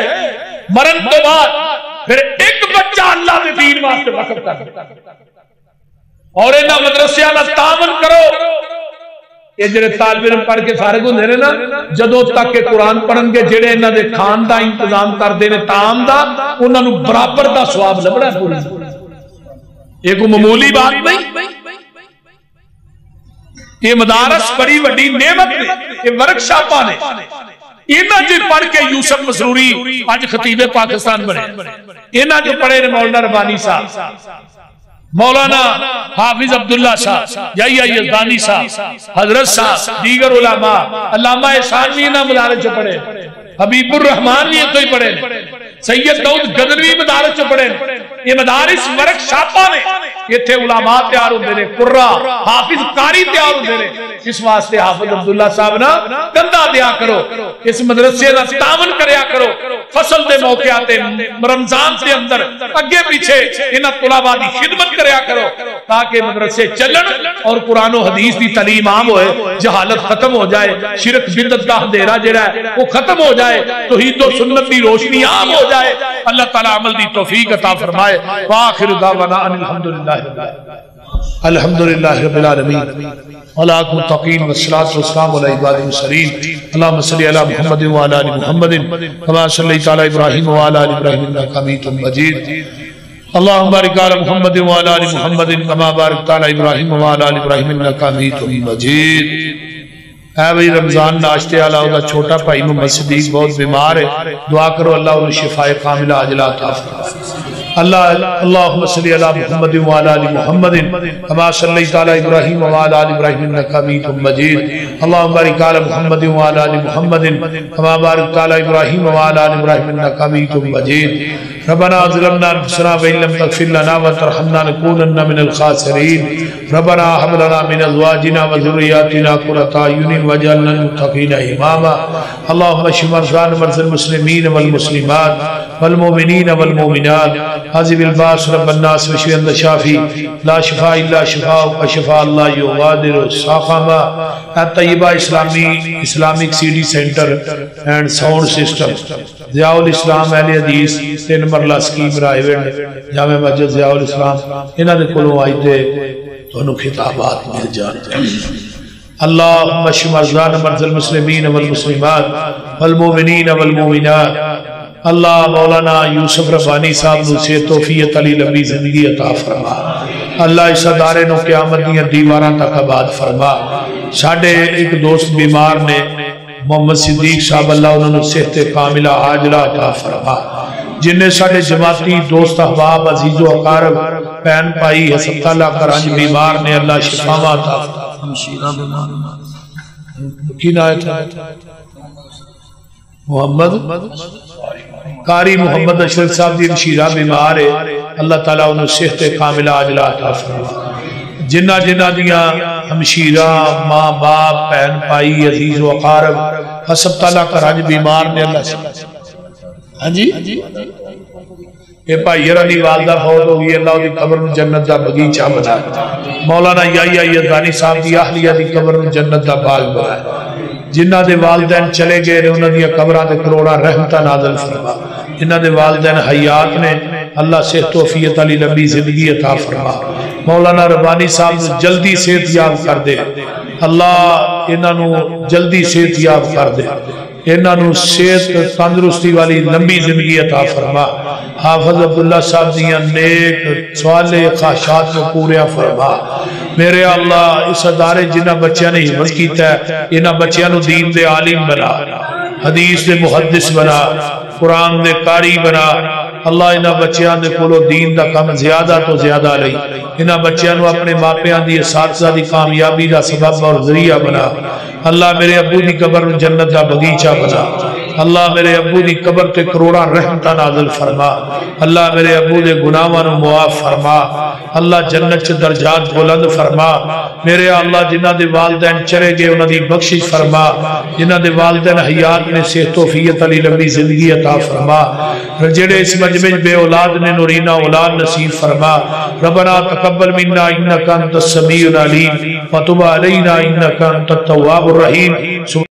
مرن تو بعد پھر ایک بچہ اللہ کے دین واسطے وقف کر اور انہاں مدرسیاں نال تعاون کرو۔ یہ جڑے طالب علم پڑھ کے فارغ ہوندے نے نا، جدوں تک کہ قرآن پڑھن گے جڑے انہاں دے کھان دا انتظام کردے نے طعام دا، انہاں نو برابر دا ثواب لبنا پوری۔ یہ کوئی معمولی بات نہیں، یہ مدارس بڑی وڈی نعمت نے، یہ ورکشاپاں نے، انہاں جو پڑھ کے یوسف مسروری آج خطیب پاکستان بنے، انہاں جو پڑھے نے مولانا ربانی صاحب، مولانا حافظ عبداللہ صاحب، یحییٰ یزدانی صاحب، حضرت صاحب، دیگر علماء، علامہ احسانوی انہاں مدارس جو پڑھے، حبیب الرحمان بھی تو ہی پڑھے، سید داؤد غدنوی مدارس جو پڑھے، یہ مدارس ورکشاپاں نے، یہ تھے علماء تیار ہوندے نے، قرآ حافظ قاری تیار ہوندے نے۔ اس واسطے حافظ عبداللہ صاحب نا کندھا دیا کرو، اس مدرسے دا تعاون کریا کرو، فصل دے موقعات رمضان دے اندر اگے پیچھے انہاں طلباء دی خدمت کریا کرو تاکہ مدرسے چلن اور قرآن و حدیث دی تعلیم عام ہوئے، جہالت ختم ہو جائے، شرک بدعت دا اندھیرا جڑا ہے وہ ختم ہو جائے، توحید و سنت دی روشنی عام ہو جائے۔ اللہ تعالی عمل دی توفیق عطا فرمائے۔ وآخر دعوانا ان الحمدللہ رب العالمین والعاقبۃ للمتقین والصلاۃ والسلام علی عباد المرسلین اللهم صل علی محمد وعلی آل محمد كما صلیت علی ابراہیم وعلی آل ابراہیم انک حمید مجید اللهم بارک علی محمد وعلی آل محمد كما بارکت علی ابراہیم وعلی آل ابراہیم انک حمید مجید۔ اے بھائی رمضان ناشتے والا دا چھوٹا بھائی محمد صدیق بہت بیمار ہے، دعا کرو اللہ انہیں شفاء کاملہ عاجلہ عطا فرمائے۔ اللہم صلی علی محمد وعلی آل محمد کما صلیت علی ابراہیم وعلی آل ابراہیم انک حمید مجید اللہم بارک علی محمد وعلی آل محمد کما بارکت علی ابراہیم وعلی آل ابراہیم انک حمید مجید۔ ربنا ظلمنا انفسنا وإن لم تغفر لنا وترحمنا لنكونن من الخاسرین۔ ربنا هب لنا من ازواجنا وذرياتنا قرة اعین واجعلنا للمتقین اماما۔ اللہم اشف مرضانا ومرضى المسلمین والمسلمات والمؤمنین والمؤمنات عذب الباس رب الناس واشف انت الشافی لا شفاء الا شفاءک وشفاء اللہ یغادر سقما۔ Tayyaba Islamic CD center and sound system, Zia ul-Islam Ahl حدیث 3 مرلہ سکیم رائے وینڈ جامع مسجد ضیاء الاسلام، انہاں دے کولوں آئی تے تانوں خطابات مل جاتے ہیں۔ اللہم اشف مرضانا ومرضى المسلمین والمسلمات والمؤمنین والمؤمنات۔ اللہ مولانا یوسف ربانی صاحب نو سے توفیق علی لمبی زندگی عطا فرما، اللہ اس ادارے نو قیامت دیاں دیواراں تک آباد فرما۔ ساڈے ایک دوست بیمار نے محمد صدیق صاحب، اللہ انہوں نے صحت کاملہ عاجلہ عطا فرما۔ جن نے ساڈے جماعتی دوست احباب عزیز و اقارب بہن بھائی ہسپتالہ کرانج بیمار نے اللہ شفاواں عطا فرما۔ کی نایت ہے محمد قاری محمد اشرف صاحب دی مشیرہ بیمار ہے، اللہ تعالیٰ انہوں صحت کاملہ عاجلہ عطا فرما۔ جنہ دیاں ہمشیرہ ماں باپ بہن بھائی عزیز و اقارب ہسپتالہ کرانج بیمار نے اللہ سے ہاں جی یہ بھائی رانی والدہ فوت ہوگی، اللہ دی قبر میں جنت دا بغیچہ بنا۔ مولانا یحییٰ یزدانی صاحب دی اہلیہ دی قبر میں جنت دا باغ بنا۔ جنہ دے والدین چلے گئے نے انہاں دی قبراں تے کروڑاں رحمتاں نازل فرما۔ جنہ دے والدین حیات نے اللہ صحت و عافیت علی لمبی زندگی عطا فرما۔ مولانا ربانی صاحب جلدی صحت یاب کر دے، اللہ انہاں نو جلدی صحت یاب کر دے، انہاں نو صحت تندرستی والی لمبی زندگی عطا فرما۔ حافظ عبداللہ صاحب دیاں نیک صالح خواہشات کو پورے فرما۔ میرے اللہ اس ادارے جنہ بچیاں نے حفظ کیتا ہے انہاں بچیاں نو دین دے عالم بنا، حدیث دے محدث بنا، قرآن دے قاری بنا۔ اللہ انہاں بچیاں دے کولو دین دا کم زیادہ تو زیادہ لئی، انہاں بچیاں نو اپنے ماپیاں دی اساتذہ دی کامیابی دا سبب اور ذریعہ بنا۔ اللہ میرے ابو دی قبر جنت دا بغیچہ بنا۔ اللہ میرے ابو دی قبر تے کروڑا رحمتہ نازل فرما، اللہ میرے ابو دے گناہاں نو معاف فرما، اللہ جنت چ درجات بلند فرما، میرے اللہ جنہ دے والدین چرے گئے انہاں دی بخشش فرما، جنہ دے والدین حیات نے صحت و عافیت علی لمبی زندگی عطا فرما، جڑے اس مجمع بے اولاد نے نورینہ اولاد نصیب فرما، ربنا تقبل منا انک انت السمیع العلیم وتب علینا انک انت التواب الرحیم۔